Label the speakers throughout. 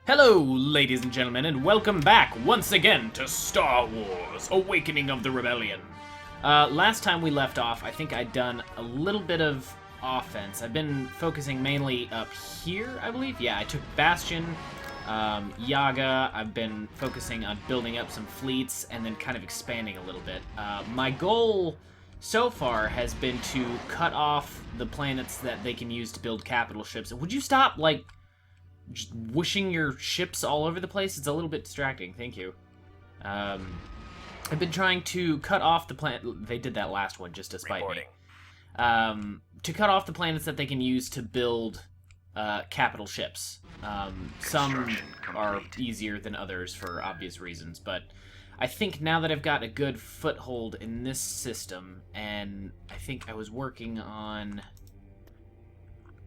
Speaker 1: Hello, ladies and gentlemen, and welcome back once again to Star Wars: Awakening of the Rebellion. Last time we left off, I think I'd done a little bit of offense. I've been focusing mainly up here, I believe. Yeah, I took Bastion, Yaga. I've been focusing on building up some fleets and then kind of expanding a little bit. My goal so far has been to cut off the planets that they can use to build capital ships. Would you stop, like, just whooshing your ships all over the place? It's a little bit distracting. Thank you. I've been trying to cut off the planet. They did that last one just to spite me. To cut off the planets that they can use to build capital ships. Some are easier than others for obvious reasons, but I think now that I've got a good foothold in this system, and I think I was working on...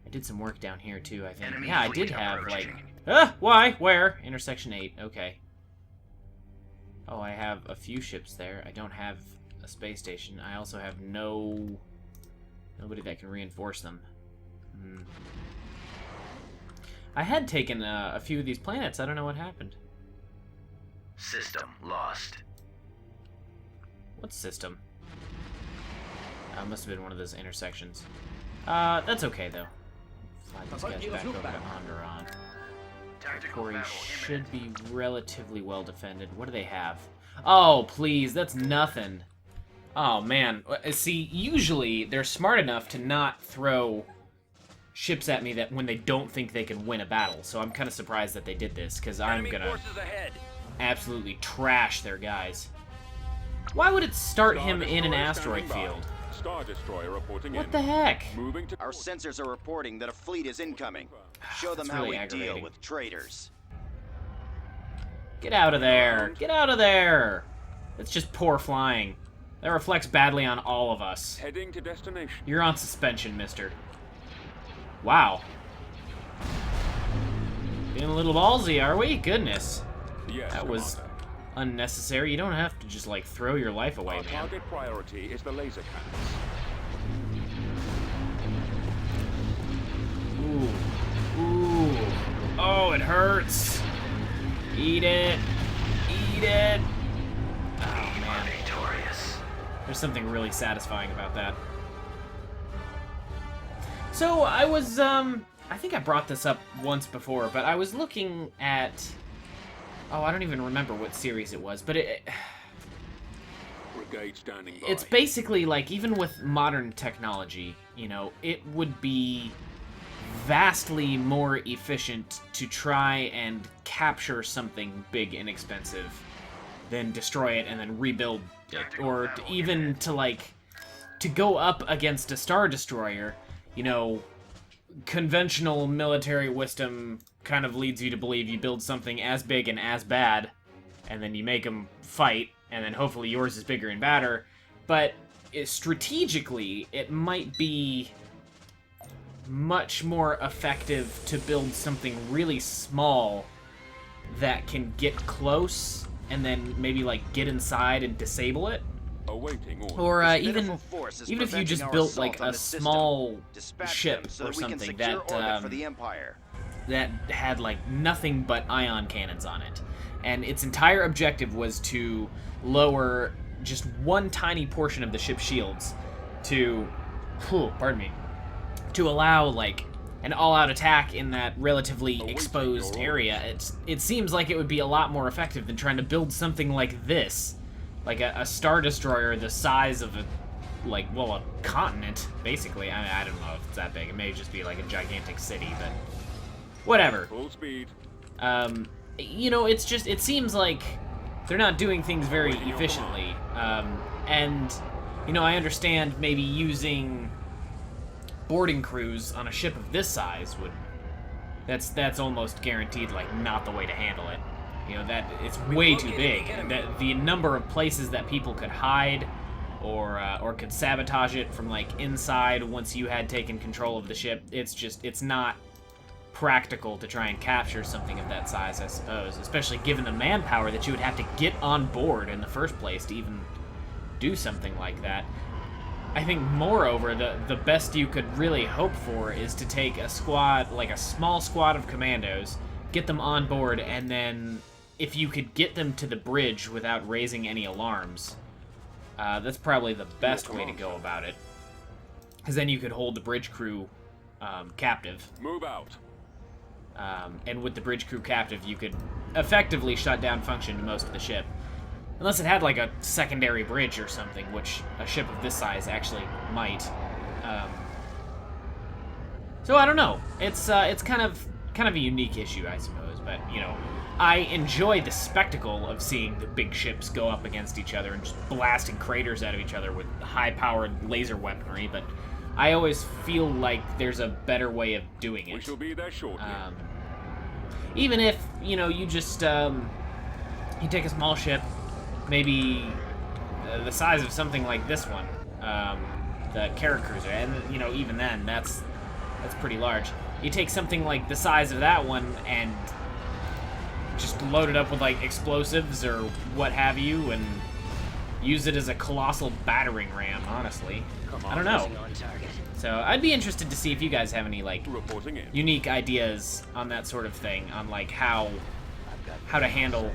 Speaker 1: I did some work down here, too, I think. Yeah, I did have, like... Why? Where? Intersection 8. Okay. Oh, I have a few ships there. I don't have a space station. I also have nobody that can reinforce them. I had taken a few of these planets. I don't know what happened.
Speaker 2: System lost.
Speaker 1: What system? Must have been one of those intersections. That's okay, though. Slide these guys back over to AotR. Corey should be relatively well defended. What do they have? Oh, please, that's nothing. Oh, man. See, usually they're smart enough to not throw ships at me that when they don't think they can win a battle. So I'm kind of surprised that they did this, because I'm gonna absolutely trash their guys. Why would it start him in an asteroid field?
Speaker 3: Star Destroyer reporting
Speaker 1: What the heck?
Speaker 4: Our sensors are reporting that a fleet is incoming. Show them how we deal with traitors.
Speaker 1: Get out of there! Get out of there! It's just poor flying. That reflects badly on all of us.
Speaker 3: Heading to destination.
Speaker 1: You're on suspension, mister. Wow. Being a little ballsy, are we? Goodness.
Speaker 3: Yes,
Speaker 1: That was unnecessary. You don't have to just, like, throw your life away,
Speaker 3: Our
Speaker 1: man.
Speaker 3: target priority is the laser cannons.
Speaker 1: Ooh. Ooh. Oh, it hurts. Eat it. Eat it. Oh, man.
Speaker 2: Victorious.
Speaker 1: There's something really satisfying about that. So, I was, I think I brought this up once before, but I was looking at... Oh, I don't even remember what series it was, but
Speaker 3: Brigade standing by.
Speaker 1: it's basically like, even with modern technology, you know, it would be vastly more efficient to try and capture something big and expensive than destroy it and then rebuild it. Or even to, like, to go up against a Star Destroyer, you know, conventional military wisdom kind of leads you to believe you build something as big and as bad, and then you make them fight, and then hopefully yours is bigger and badder. But strategically, it might be much more effective to build something really small that can get close, and then maybe, like, get inside and disable it.
Speaker 3: Awaiting orders.
Speaker 1: Or even
Speaker 4: if
Speaker 1: you just built, like, a small ship or something that had, like, nothing but ion cannons on it. And its entire objective was to lower just one tiny portion of the ship's shields to, to allow, like, an all-out attack in that relatively exposed area. It seems like it would be a lot more effective than trying to build something like this. Like a Star Destroyer the size of a continent, basically. I don't know if it's that big. It may just be like a gigantic city, but whatever.
Speaker 3: Full speed.
Speaker 1: You know, it seems like they're not doing things very efficiently. And, you know, I understand maybe using boarding crews on a ship of this size that's almost guaranteed, like, not the way to handle it. You know, that it's way too big. And the number of places that people could hide or could sabotage it from, like, inside once you had taken control of the ship, it's not practical to try and capture something of that size, I suppose. Especially given the manpower that you would have to get on board in the first place to even do something like that. I think, moreover, the best you could really hope for is to take a squad, like a small squad of commandos, get them on board, and then if you could get them to the bridge without raising any alarms, that's probably the best way to go about it. Because then you could hold the bridge crew captive.
Speaker 3: Move out.
Speaker 1: And with the bridge crew captive, you could effectively shut down function to most of the ship. Unless it had like a secondary bridge or something, which a ship of this size actually might. So I don't know. It's kind of a unique issue, I suppose. But you know, I enjoy the spectacle of seeing the big ships go up against each other and just blasting craters out of each other with high-powered laser weaponry. But I always feel like there's a better way of doing it.
Speaker 3: We shall be there shortly.
Speaker 1: Even if, you know, you just you take a small ship, maybe the size of something like this one, the Carrier Cruiser, and you know, even then, that's pretty large. You take something like the size of that one and just load it up with like explosives or what have you, and use it as a colossal battering ram. Honestly, I don't know. So I'd be interested to see if you guys have any like unique ideas on that sort of thing, on like how to handle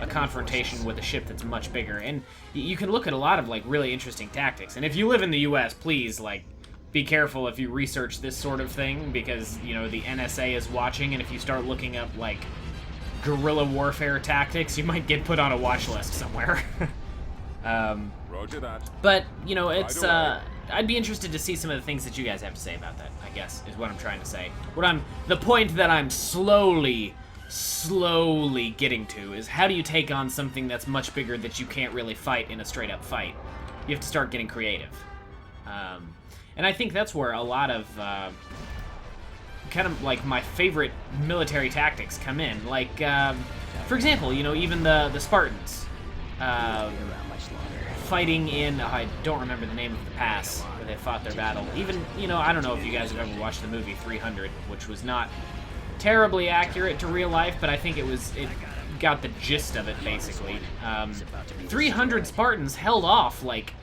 Speaker 1: a confrontation with a ship that's much bigger. And you can look at a lot of like really interesting tactics. And if you live in the US, please like be careful if you research this sort of thing, because you know the NSA is watching, and if you start looking up like guerrilla warfare tactics, you might get put on a watch list somewhere.
Speaker 3: Roger that.
Speaker 1: But you know, it's I'd be interested to see some of the things that you guys have to say about that, I guess, is what I'm trying to say. The point that I'm slowly getting to is, how do you take on something that's much bigger that you can't really fight in a straight-up fight? You have to start getting creative. And I think that's where a lot of kind of like my favorite military tactics come in. Like, for example, you know, even the Spartans. Fighting in, I don't remember the name of the pass where they fought their battle. Even, you know, I don't know if you guys have ever watched the movie 300, which was not terribly accurate to real life, but I think it got the gist of it, basically. 300 Spartans held off, like,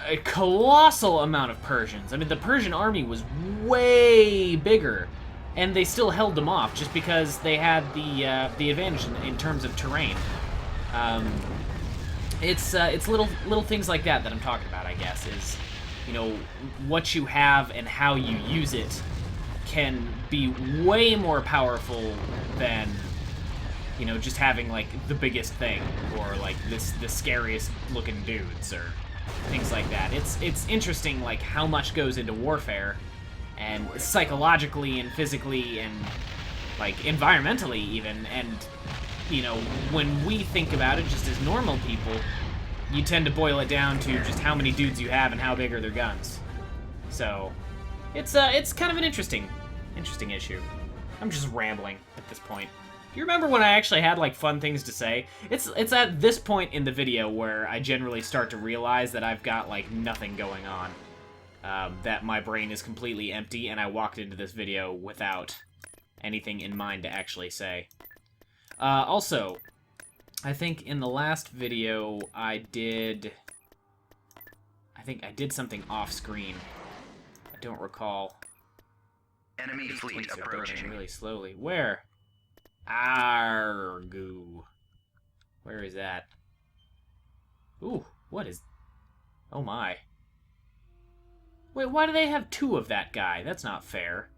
Speaker 1: a colossal amount of Persians. I mean, the Persian army was way bigger, and they still held them off just because they had the advantage in terms of terrain. It's little things like that I'm talking about, I guess, is, you know, what you have and how you use it can be way more powerful than, you know, just having, like, the biggest thing, or, like, the scariest looking dudes, or things like that. It's interesting, like, how much goes into warfare, and psychologically and physically and, like, environmentally even, and you know, when we think about it just as normal people, you tend to boil it down to just how many dudes you have and how big are their guns. So, it's kind of an interesting issue. I'm just rambling at this point. Do you remember when I actually had, like, fun things to say? It's at this point in the video where I generally start to realize that I've got, like, nothing going on. That my brain is completely empty, and I walked into this video without anything in mind to actually say. Also, I think in the last video I did something off-screen. I don't recall.
Speaker 2: Enemy fleet
Speaker 1: Are
Speaker 2: approaching.
Speaker 1: building really slowly. Where? Argoo. Where is that? Ooh, what is... Oh my. Wait, why do they have two of that guy? That's not fair.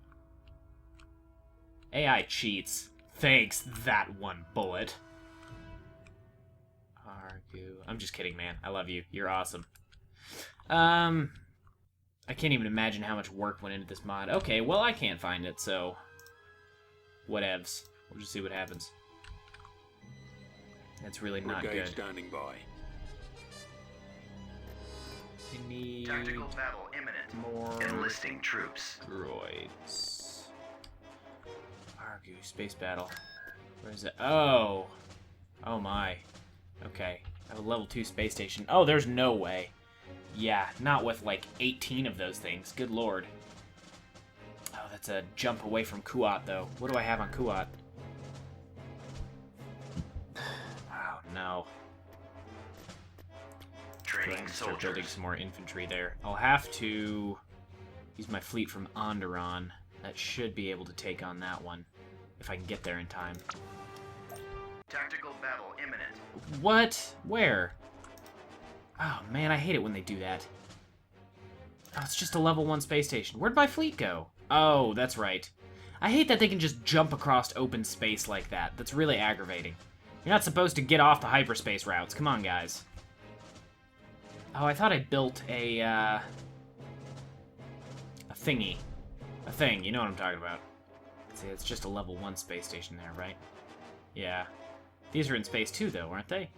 Speaker 1: AI cheats. Thanks, that one bullet. Argue. I'm just kidding, man. I love you. You're awesome. I can't even imagine how much work went into this mod. Okay, well, I can't find it, so... Whatevs. We'll just see what happens. That's really not
Speaker 3: Brigade
Speaker 1: good.
Speaker 3: standing by.
Speaker 1: I need
Speaker 2: Tactical battle imminent.
Speaker 1: more
Speaker 2: Enlisting troops.
Speaker 1: droids. Argue, space battle. Where is it? Oh! Oh my. Okay. I have a level 2 space station. Oh, there's no way. Yeah, not with like 18 of those things. Good lord. Oh, that's a jump away from Kuat, though. What do I have on Kuat? Oh, no.
Speaker 2: Training
Speaker 1: Start building
Speaker 2: soldiers.
Speaker 1: some more infantry there. I'll have to use my fleet from Onderon. That should be able to take on that one. if I can get there in time.
Speaker 2: Tactical battle imminent.
Speaker 1: What? Where? Oh, man, I hate it when they do that. Oh, it's just a level 1 space station. Where'd my fleet go? Oh, that's right. I hate that they can just jump across open space like that. That's really aggravating. You're not supposed to get off the hyperspace routes. Come on, guys. Oh, I thought I built a thingy. A thing, you know what I'm talking about. See, it's just a level 1 space station there, right? Yeah. These are in space too, though, aren't they?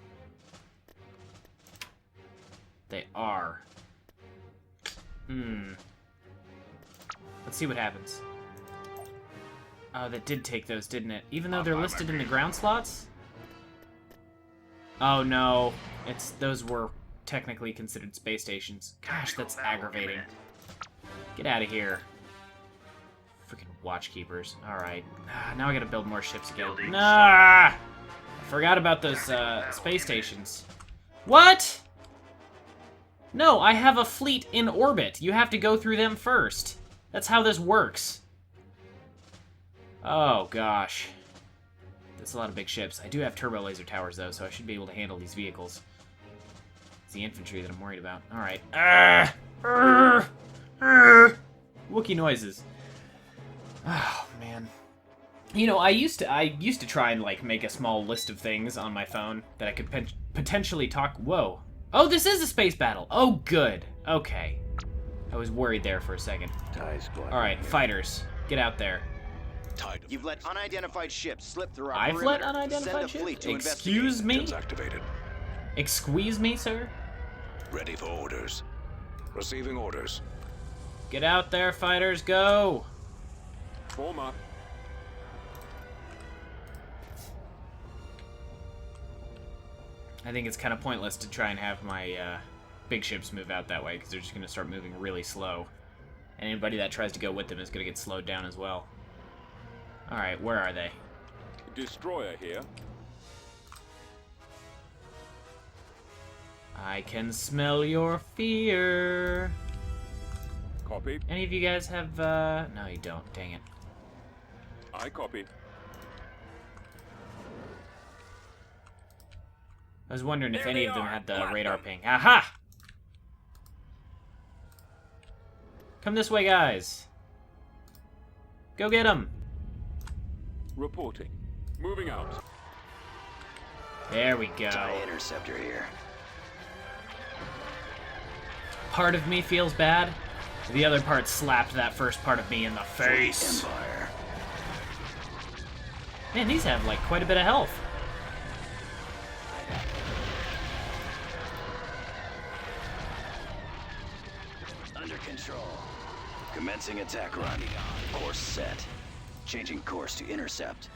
Speaker 1: They are. Let's see what happens. Oh, that did take those, didn't it? Even though they're listed in the ground slots? Oh, no. Those were technically considered space stations. Gosh, that's aggravating. Get out of here. Freaking watchkeepers. Alright. Now I gotta build more ships again. Nah! I forgot about those space stations. What? No, I have a fleet in orbit. You have to go through them first. That's how this works. Oh, gosh. That's a lot of big ships. I do have turbo laser towers, though, so I should be able to handle these vehicles. It's the infantry that I'm worried about. Alright. Wookiee noises. Oh, man. You know, I used to try and, like, make a small list of things on my phone that I could potentially talk... Whoa. Oh, this is a space battle. Oh, good. Okay. I was worried there for a second. Alright, fighters. Get out there.
Speaker 4: You've let unidentified ships slip through our
Speaker 1: I've
Speaker 4: perimeter.
Speaker 1: let unidentified
Speaker 4: Send a fleet
Speaker 1: ships?
Speaker 4: to
Speaker 1: Excuse
Speaker 4: investigate.
Speaker 1: me?
Speaker 5: Activated.
Speaker 1: Excuse me, sir?
Speaker 5: Ready for orders. Receiving orders.
Speaker 1: Get out there, fighters, go!
Speaker 3: Form up.
Speaker 1: I think it's kind of pointless to try and have my big ships move out that way, because they're just going to start moving really slow. And anybody that tries to go with them is going to get slowed down as well. Alright, where are they?
Speaker 3: Destroyer here.
Speaker 1: I can smell your fear.
Speaker 3: Copy.
Speaker 1: Any of you guys have, no, you don't. Dang it.
Speaker 3: I copy.
Speaker 1: I was wondering if
Speaker 3: There
Speaker 1: any
Speaker 3: they
Speaker 1: of them
Speaker 3: are.
Speaker 1: had the
Speaker 3: Block
Speaker 1: radar
Speaker 3: them.
Speaker 1: ping. Aha! Come this way, guys. Go get them.
Speaker 3: Reporting. Moving out.
Speaker 1: There we go.
Speaker 4: TIE interceptor here.
Speaker 1: Part of me feels bad. The other part slapped that first part of me in the face.
Speaker 4: Empire.
Speaker 1: Man, these have, like, quite a bit of health.
Speaker 4: Under control. Commencing attack run. Course set. Changing course to intercept.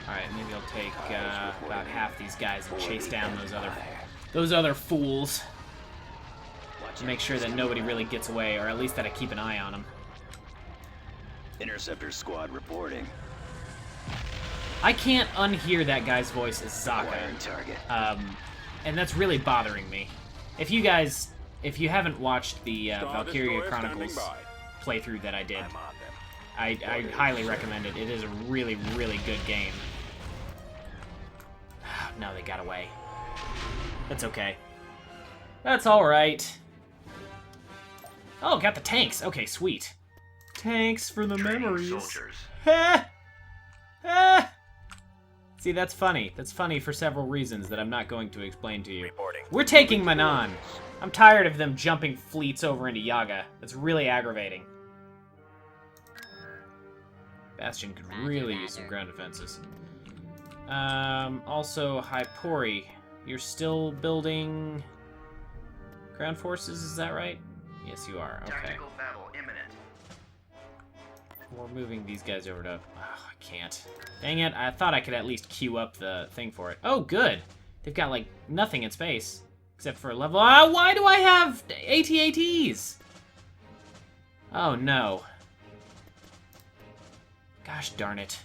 Speaker 1: Alright, maybe I'll take about half these guys and chase down those other fools. To make sure that nobody really gets away, or at least that I keep an eye on them.
Speaker 4: Interceptor squad reporting.
Speaker 1: I can't unhear that guy's voice as Zaka.
Speaker 4: Wiring target.
Speaker 1: And that's really bothering me. If you haven't watched the
Speaker 3: Star
Speaker 1: Valkyria
Speaker 3: Destroyer
Speaker 1: Chronicles
Speaker 3: standing
Speaker 1: playthrough that I did,
Speaker 4: I'm on them.
Speaker 1: I highly recommend it. It is a really, really good game. No, they got away. That's okay. That's alright. Oh, got the tanks. Okay, sweet. Tanks for the
Speaker 2: Training
Speaker 1: memories.
Speaker 2: soldiers.
Speaker 1: Ha! Ha! See, that's funny. That's funny for several reasons that I'm not going to explain to you.
Speaker 5: Reporting.
Speaker 1: We're taking Manan. I'm tired of them jumping fleets over into Yaga. That's really aggravating. Bastion could really use some ground defenses. Also, Hypori. You're still building ground forces, is that right? Yes, you are. Okay.
Speaker 2: Tactical battle imminent.
Speaker 1: We're moving these guys over to... Oh, I can't. Dang it, I thought I could at least queue up the thing for it. Oh, good. They've got, like, nothing in space. Except for a level... why do I have AT-ATs? Oh, no. Gosh darn it.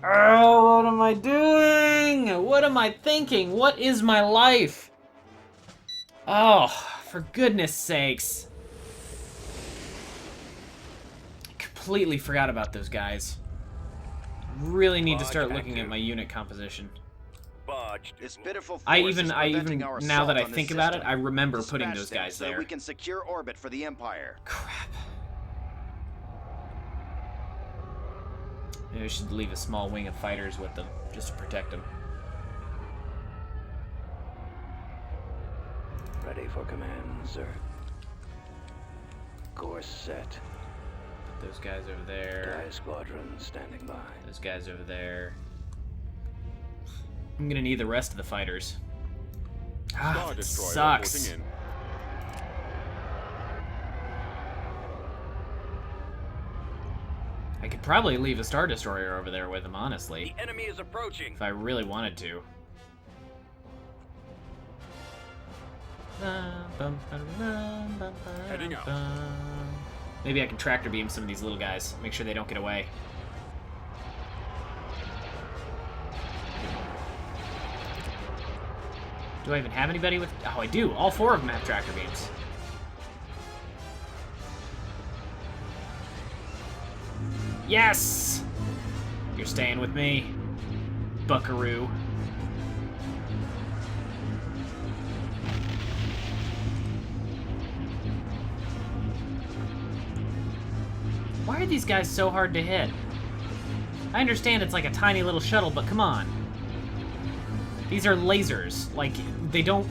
Speaker 1: Oh, what am I doing? What am I thinking? What is my life? Oh, for goodness sakes. I completely forgot about those guys. Really need to start looking at my unit composition.
Speaker 2: This pitiful force
Speaker 1: I
Speaker 2: is
Speaker 1: even
Speaker 2: preventing our
Speaker 1: now that I
Speaker 2: assault on this
Speaker 1: think about it,
Speaker 2: system.
Speaker 1: I remember
Speaker 2: Dispatch
Speaker 1: putting those
Speaker 2: them
Speaker 1: guys
Speaker 2: so that
Speaker 1: there.
Speaker 2: we can secure orbit for the Empire.
Speaker 1: Crap. Maybe I should leave a small wing of fighters with them, just to protect them.
Speaker 4: Ready for command, sir. Course set.
Speaker 1: Put those guys over there.
Speaker 4: Sky squadron standing by.
Speaker 1: Those guys over there. I'm gonna need the rest of the fighters. Ah,
Speaker 3: Star
Speaker 1: that
Speaker 3: Destroyer
Speaker 1: sucks.
Speaker 3: reporting in.
Speaker 1: I could probably leave a Star Destroyer over there with them, honestly.
Speaker 4: The enemy is approaching.
Speaker 1: If I really wanted to.
Speaker 3: Heading out.
Speaker 1: Maybe I can tractor beam some of these little guys. Make sure they don't get away. Do I even have anybody with... Oh, I do. All 4 of them have tractor beams. Yes! You're staying with me, buckaroo. Why are these guys so hard to hit? I understand it's like a tiny little shuttle, but come on. These are lasers. Like, they don't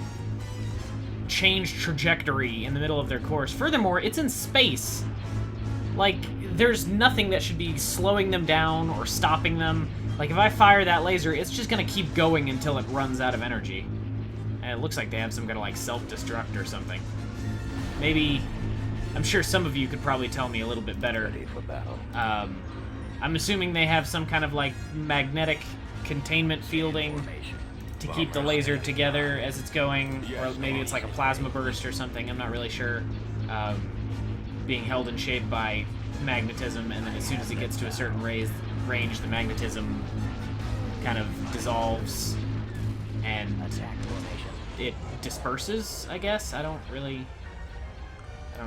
Speaker 1: change trajectory in the middle of their course. Furthermore, it's in space. Like, there's nothing that should be slowing them down or stopping them. Like, if I fire that laser, it's just gonna keep going until it runs out of energy. And it looks like they have some kind of, like, self-destruct or something. Maybe... I'm sure some of you could probably tell me a little bit better.
Speaker 4: Ready for battle.
Speaker 1: I'm assuming they have some kind of, like, magnetic containment fielding to keep the laser together as it's going, or maybe it's like a plasma burst or something, I'm not really sure. Being held in shape by magnetism, and then as soon as it gets to a certain range, the magnetism kind of dissolves, and it disperses, I guess? I don't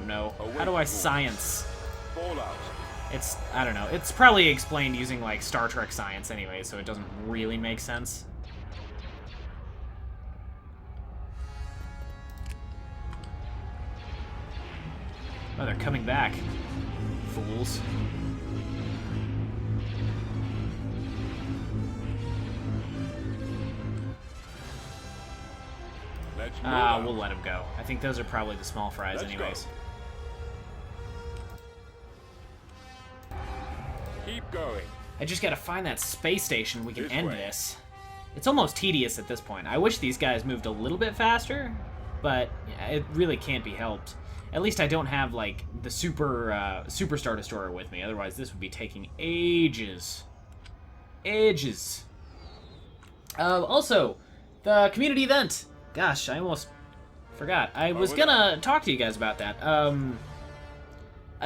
Speaker 1: know. How do I science?
Speaker 3: Fallout.
Speaker 1: I don't know. It's probably explained using, like, Star Trek science anyway, so it doesn't really make sense. Oh, they're coming back. Fools.
Speaker 3: Let's move out.
Speaker 1: We'll let them go. I think those are probably the small fries
Speaker 3: Let's
Speaker 1: anyways.
Speaker 3: go. Keep going.
Speaker 1: I just gotta find that space station. We can
Speaker 3: This
Speaker 1: end
Speaker 3: way.
Speaker 1: this. It's almost tedious at this point. I wish these guys moved a little bit faster, but it really can't be helped. At least I don't have, like, the Super Star Destroyer with me. Otherwise, this would be taking ages. Ages. Also, the community event. Gosh, I almost forgot. I was gonna talk to you guys about that.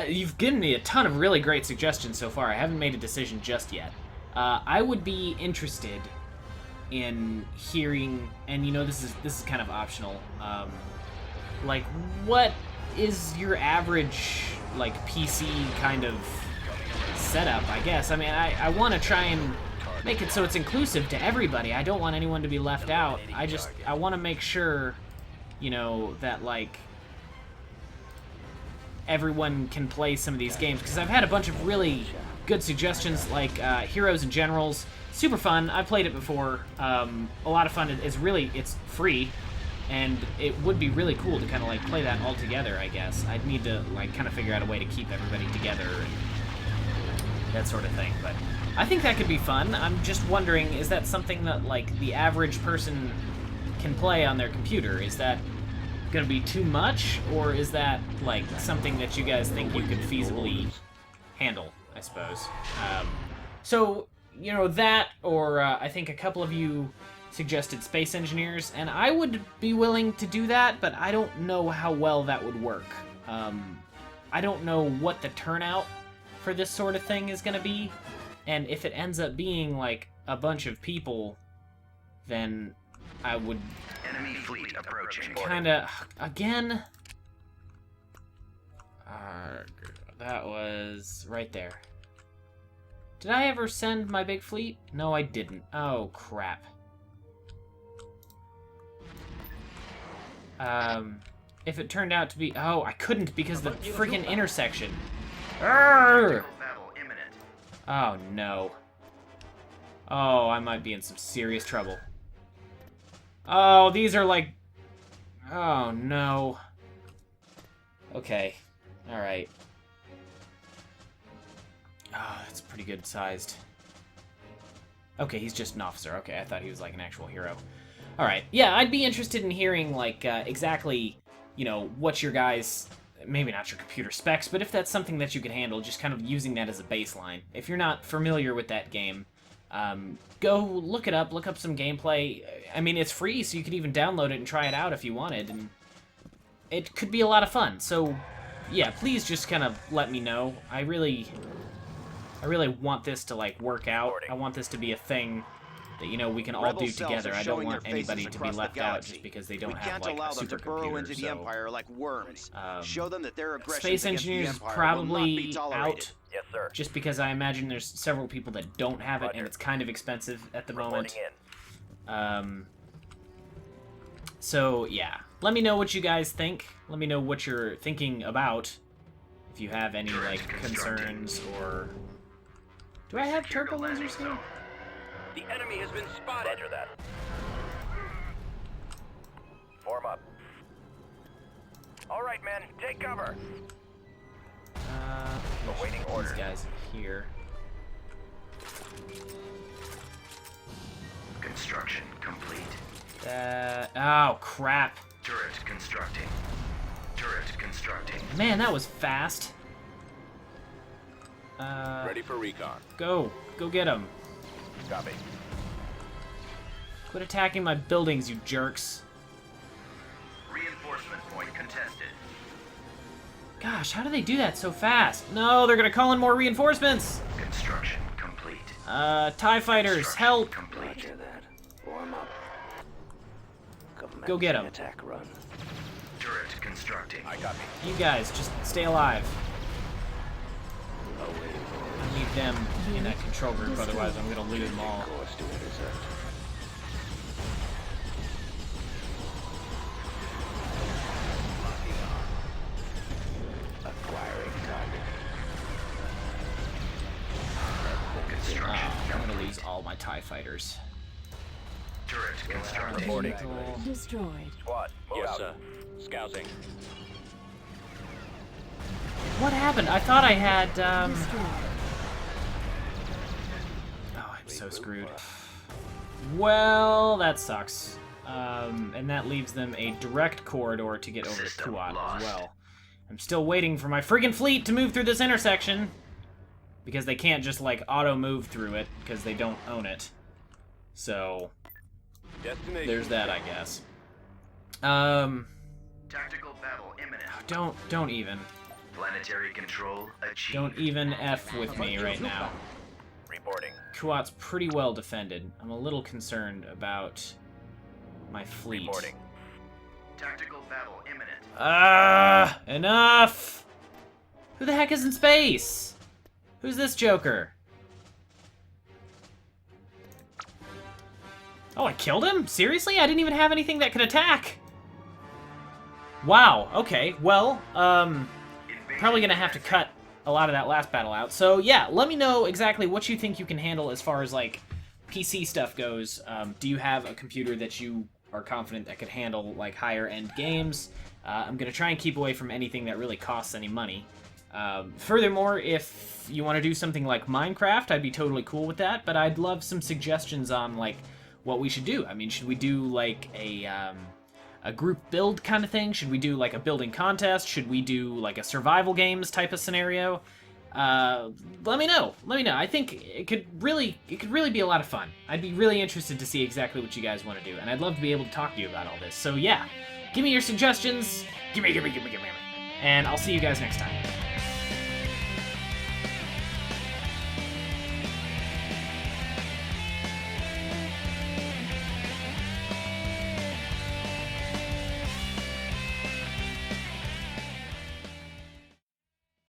Speaker 1: You've given me a ton of really great suggestions so far. I haven't made a decision just yet. I would be interested in hearing, and you know, this is kind of optional. Like, what is your average, like, PC kind of setup, I guess? I mean, I want to try and make it so it's inclusive to everybody. I don't want anyone to be left out. I want to make sure, you know, that, like, everyone can play some of these games, because I've had a bunch of really good suggestions, like Heroes and Generals. Super fun. I've played it before. A lot of fun. It's free, and it would be really cool to kind of, like, play that all together, I guess. I'd need to, like, kind of figure out a way to keep everybody together and that sort of thing, but I think that could be fun. I'm just wondering, is that something that, like, the average person can play on their computer? Is that gonna be too much, or is that, like, something that you guys think you could feasibly handle, I suppose? So, you know, that, or I think a couple of you suggested Space Engineers, and I would be willing to do that, but I don't know how well that would work. I don't know what the turnout for this sort of thing is gonna be, and if it ends up being, like, a bunch of people, then I would
Speaker 4: Enemy fleet approaching.
Speaker 1: Kinda... Again? That was right there. Did I ever send my big fleet? No, I didn't. Oh, crap. If it turned out to be... Oh, I couldn't because the freaking intersection. Arrgh! Oh, no. Oh, I might be in some serious trouble. Oh, these are like... Oh, no. Okay. Alright. Oh, that's pretty good sized. Okay, he's just an officer. Okay, I thought he was like an actual hero. Alright, yeah, I'd be interested in hearing, like, exactly, you know, what your guys... Maybe not your computer specs, but if that's something that you can handle, just kind of using that as a baseline. If you're not familiar with that game, go look it up, look up some gameplay. I mean, it's free, so you could even download it and try it out if you wanted, and it could be a lot of fun. So, yeah, please just kind of let me know. I really want this to, like, work out. I want this to be a thing that, you know, we can all do together. I don't want anybody to be left out just because they don't have, like, a supercomputer.
Speaker 2: Into the Empire like worms. Show them that their aggression
Speaker 1: Space Engineers is probably out,
Speaker 4: Yes, sir.
Speaker 1: just because I imagine there's several people that don't have it, and it's kind of expensive at the moment. So, yeah. Let me know what you guys think. Let me know what you're thinking about. If you have any, like, concerns or... Do I have turbo lasers here?
Speaker 4: The enemy has been spotted. Roger that. Form up. All right, men, take cover. Awaiting
Speaker 1: These
Speaker 4: orders.
Speaker 1: guys here.
Speaker 4: Construction complete.
Speaker 1: Oh, crap.
Speaker 4: Turret constructing. Turret constructing.
Speaker 1: Man, that was fast.
Speaker 3: Ready for recon.
Speaker 1: Go get him.
Speaker 3: Copy.
Speaker 1: Quit attacking my buildings, you jerks.
Speaker 4: Reinforcement point contested.
Speaker 1: Gosh, how do they do that so fast? No, they're gonna call in more reinforcements!
Speaker 4: Construction complete.
Speaker 1: TIE fighters, help!
Speaker 4: Complete. Roger that. Warm up.
Speaker 1: Go get 'em.
Speaker 4: Attack run. Turret constructing. I copy.
Speaker 1: You guys, just stay alive. I need them in that control group, otherwise I'm gonna lose them all.
Speaker 4: Course to intercept. Acquiring target. Construction.
Speaker 1: I'm gonna lose all my TIE fighters.
Speaker 4: Turret constructing.
Speaker 3: Reporting.
Speaker 6: Destroyed.
Speaker 3: Squad, yes, sir. Scouting.
Speaker 1: What happened? I thought I had,
Speaker 6: Destroyed.
Speaker 1: Oh, I'm so screwed. Well, that sucks. And that leaves them a direct corridor to get over to
Speaker 4: System
Speaker 1: Kuat
Speaker 4: lost.
Speaker 1: as well. I'm still waiting for my friggin' fleet to move through this intersection. Because they can't just, like, auto-move through it, because they don't own it. So,
Speaker 3: Destination.
Speaker 1: there's that, I guess.
Speaker 4: Tactical battle imminent.
Speaker 1: Don't even.
Speaker 4: Planetary control achieved.
Speaker 1: Don't even F with me right now.
Speaker 4: Reporting.
Speaker 1: Kuat's pretty well defended. I'm a little concerned about my fleet.
Speaker 4: Reporting. Tactical battle imminent.
Speaker 1: Enough! Who the heck is in space? Who's this joker? Oh, I killed him? Seriously? I didn't even have anything that could attack. Wow, okay. Well, probably gonna have to cut a lot of that last battle out. So, yeah, let me know exactly what you think you can handle as far as, like, PC stuff goes. Do you have a computer that you are confident that could handle, like, higher-end games? I'm gonna try and keep away from anything that really costs any money. Furthermore, if you want to do something like Minecraft, I'd be totally cool with that, but I'd love some suggestions on, like, what we should do. I mean, should we do, like, a group build kind of thing? Should we do, like, a building contest? Should we do, like, a survival games type of scenario? Let me know. Let me know. I think it could really be a lot of fun. I'd be really interested to see exactly what you guys want to do, and I'd love to be able to talk to you about all this. So, yeah, give me your suggestions. Give me. And I'll see you guys next time.